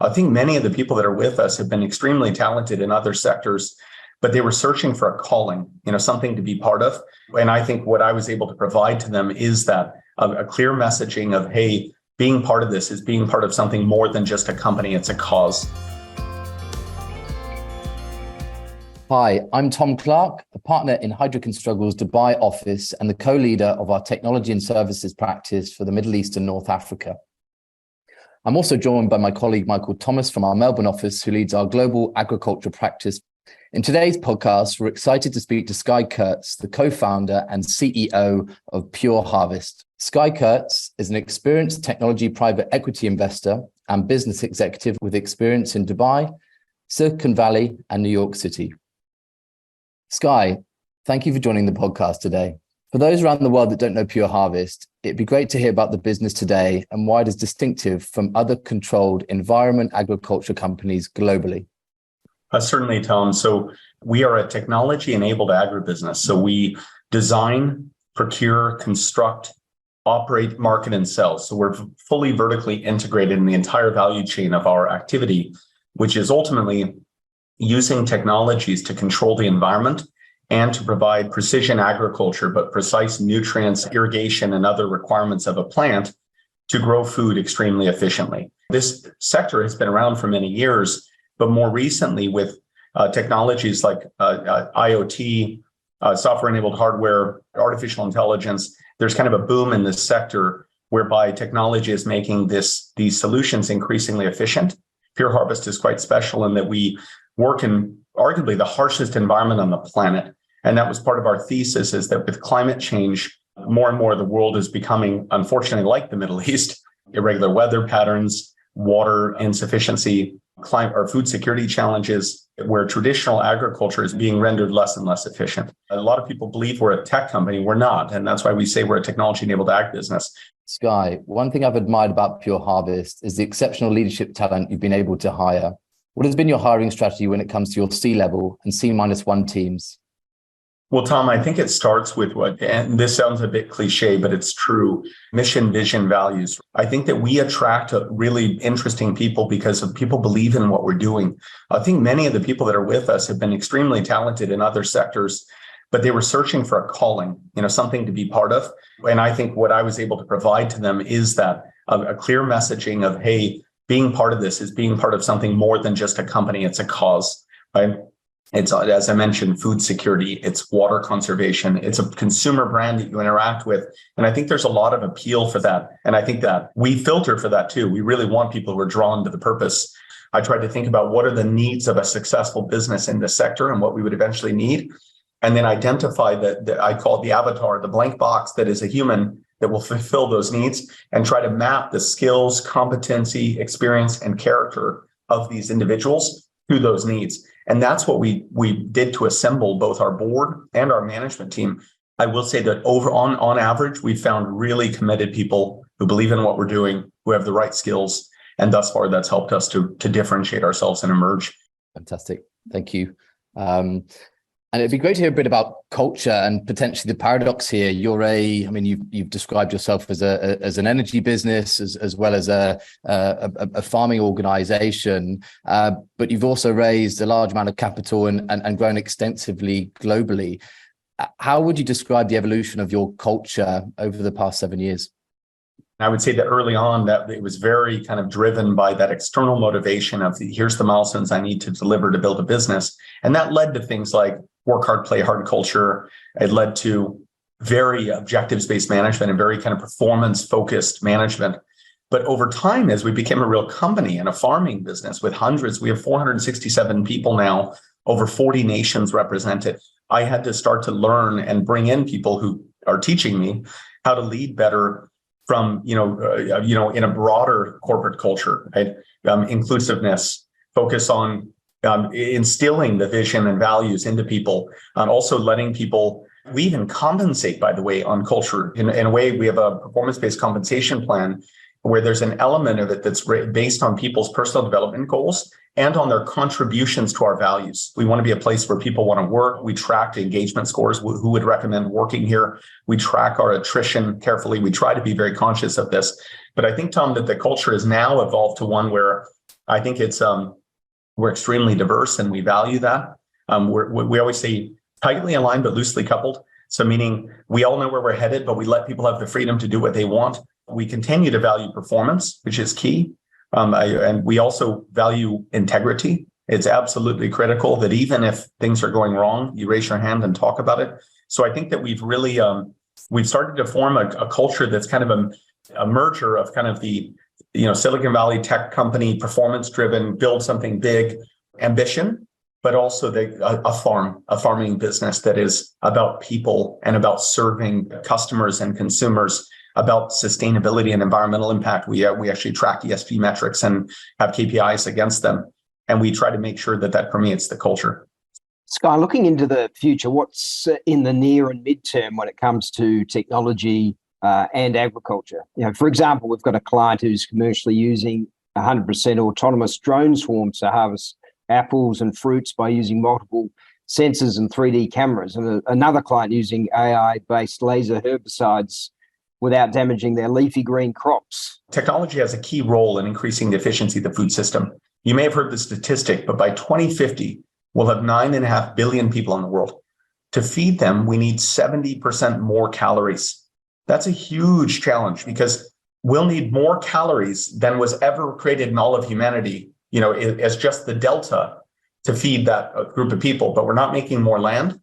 I think many of the people that are with us have been extremely talented in other sectors, but they were searching for a calling, something to be part of. And I think what I was able to provide to them is that a clear messaging of, hey, being part of this is being part of something more than just a company, it's a cause. Hi, I'm Tom Clarke, a partner in Heidrick Struggles Dubai office and the co-leader of our technology and services practice for the Middle East and North Africa. I'm also joined by my colleague, Michael Thomas from our Melbourne office, who leads our global agriculture practice. In today's podcast, we're excited to speak to Sky Kurtz, the co-founder and CEO of Pure Harvest. Sky Kurtz is an experienced technology private equity investor and business executive with experience in Dubai, Silicon Valley, and New York City. Sky, thank you for joining the podcast today. For those around the world that don't know Pure Harvest, it'd be great to hear about the business today and why it is distinctive from other controlled environment agriculture companies globally. Certainly, Tom. So we are a technology-enabled agribusiness. So we design, procure, construct, operate, market, and sell. So we're fully vertically integrated in the entire value chain of our activity, which is ultimately using technologies to control the environment and to provide precision agriculture, but precise nutrients, irrigation, and other requirements of a plant to grow food extremely efficiently. This sector has been around for many years, but more recently with technologies like IoT, software-enabled hardware, artificial intelligence, there's kind of a boom in this sector whereby technology is making these solutions increasingly efficient. Pure Harvest is quite special in that we work in arguably the harshest environment on the planet. And that was part of our thesis, is that with climate change, more and more of the world is becoming, unfortunately, like the Middle East, irregular weather patterns, water insufficiency, climate or food security challenges, where traditional agriculture is being rendered less and less efficient. A lot of people believe we're a tech company. We're not. And that's why we say we're a technology-enabled ag business. Sky, one thing I've admired about Pure Harvest is the exceptional leadership talent you've been able to hire. What has been your hiring strategy when it comes to your C-level and C-1 teams? Well, Tom, I think it starts with and this sounds a bit cliche, but it's true, mission, vision, values. I think that we attract really interesting people because people believe in what we're doing. I think many of the people that are with us have been extremely talented in other sectors, but they were searching for a calling, something to be part of. And I think what I was able to provide to them is that a clear messaging of, hey, being part of this is being part of something more than just a company, it's a cause, right? It's, as I mentioned, food security, it's water conservation, it's a consumer brand that you interact with. And I think there's a lot of appeal for that. And I think that we filter for that too. We really want people who are drawn to the purpose. I tried to think about what are the needs of a successful business in this sector and what we would eventually need. And then identify that I call it the avatar, the blank box that is a human that will fulfill those needs, and try to map the skills, competency, experience, and character of these individuals to those needs. And that's what we did to assemble both our board and our management team. I will say that on average, we found really committed people who believe in what we're doing, who have the right skills. And thus far, that's helped us to differentiate ourselves and emerge. Fantastic. Thank you. And it'd be great to hear a bit about culture and potentially the paradox here. You've described yourself as an energy business as well as a farming organization, but you've also raised a large amount of capital and grown extensively globally. How would you describe the evolution of your culture over the past 7 years? I would say that early on that it was very kind of driven by that external motivation of here's the milestones I need to deliver to build a business. And that led to things like work hard, play hard culture. It led to very objectives-based management and very kind of performance-focused management. But over time, as we became a real company and a farming business with hundreds, we have 467 people now, over 40 nations represented. I had to start to learn and bring in people who are teaching me how to lead better from, in a broader corporate culture, right? Inclusiveness, focus on instilling the vision and values into people, and also letting people, we even compensate, by the way, on culture. In a way, we have a performance-based compensation plan where there's an element of it that's based on people's personal development goals and on their contributions to our values. We want to be a place where people want to work. We track engagement scores, who would recommend working here. We track our attrition carefully. We try to be very conscious of this. But I think, Tom, that the culture has now evolved to one where I think it's we're extremely diverse and we value that. We always say tightly aligned but loosely coupled. So meaning we all know where we're headed, but we let people have the freedom to do what they want. We continue to value performance, which is key. And we also value integrity. It's absolutely critical that even if things are going wrong, you raise your hand and talk about it. So I think that we've really, we've started to form a culture that's kind of a merger of kind of the, Silicon Valley tech company, performance-driven, build something big, ambition, but also a farming business that is about people and about serving customers and consumers, about sustainability and environmental impact. We actually track ESG metrics and have KPIs against them. And we try to make sure that permeates the culture. Sky, looking into the future, what's in the near and midterm when it comes to technology and agriculture? For example, we've got a client who's commercially using 100% autonomous drone swarms to harvest apples and fruits by using multiple sensors and 3D cameras, and another client using AI-based laser herbicides without damaging their leafy green crops. Technology has a key role in increasing the efficiency of the food system. You may have heard the statistic, but by 2050, we'll have 9.5 billion people in the world. To feed them, we need 70% more calories. That's a huge challenge because we'll need more calories than was ever created in all of humanity, as just the delta to feed that group of people. But we're not making more land.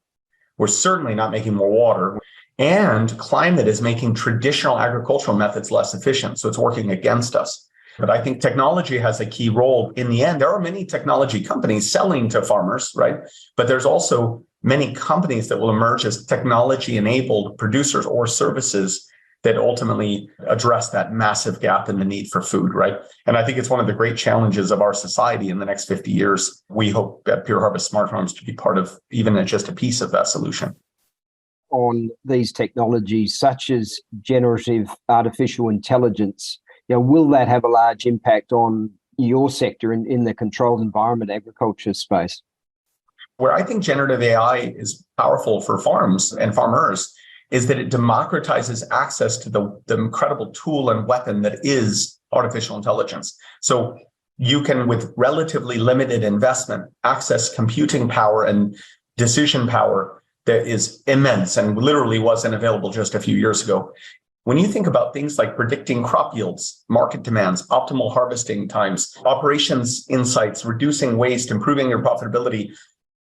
We're certainly not making more water. And climate is making traditional agricultural methods less efficient. So it's working against us. But I think technology has a key role. In the end, there are many technology companies selling to farmers, right? But there's also many companies that will emerge as technology-enabled producers or services that ultimately address that massive gap in the need for food, right? And I think it's one of the great challenges of our society in the next 50 years. We hope at Pure Harvest Smart Farms to be part of even just a piece of that solution. On these technologies, such as generative artificial intelligence, will that have a large impact on your sector in the controlled environment agriculture space? Where I think generative AI is powerful for farms and farmers is that it democratizes access to the incredible tool and weapon that is artificial intelligence. So you can, with relatively limited investment, access computing power and decision power that is immense and literally wasn't available just a few years ago. When you think about things like predicting crop yields, market demands, optimal harvesting times, operations insights, reducing waste, improving your profitability,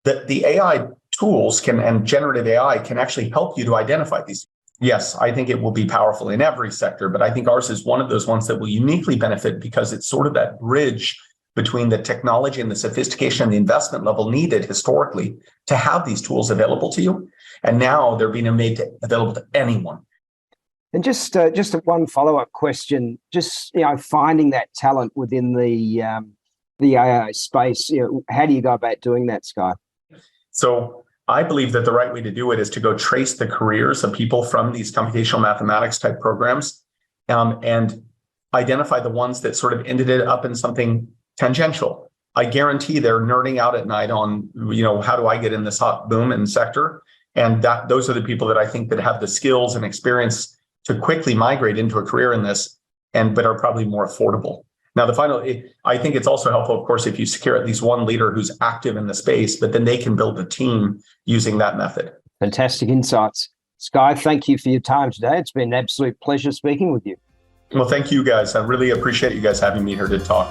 the AI tools and generative AI can actually help you to identify these. Yes, I think it will be powerful in every sector, but I think ours is one of those ones that will uniquely benefit because it's sort of that bridge between the technology and the sophistication and the investment level needed historically to have these tools available to you. And now they're being made available to anyone. And just one follow-up question, finding that talent within the AI space, how do you go about doing that, Sky? So I believe that the right way to do it is to go trace the careers of people from these computational mathematics type programs and identify the ones that sort of ended up in something tangential. I guarantee they're nerding out at night on, how do I get in this hot boom sector? And those are the people that I think that have the skills and experience to quickly migrate into a career in this, but are probably more affordable. Now, I think it's also helpful, of course, if you secure at least one leader who's active in the space, but then they can build a team using that method. Fantastic insights. Sky, thank you for your time today. It's been an absolute pleasure speaking with you. Well, thank you guys. I really appreciate you guys having me here to talk.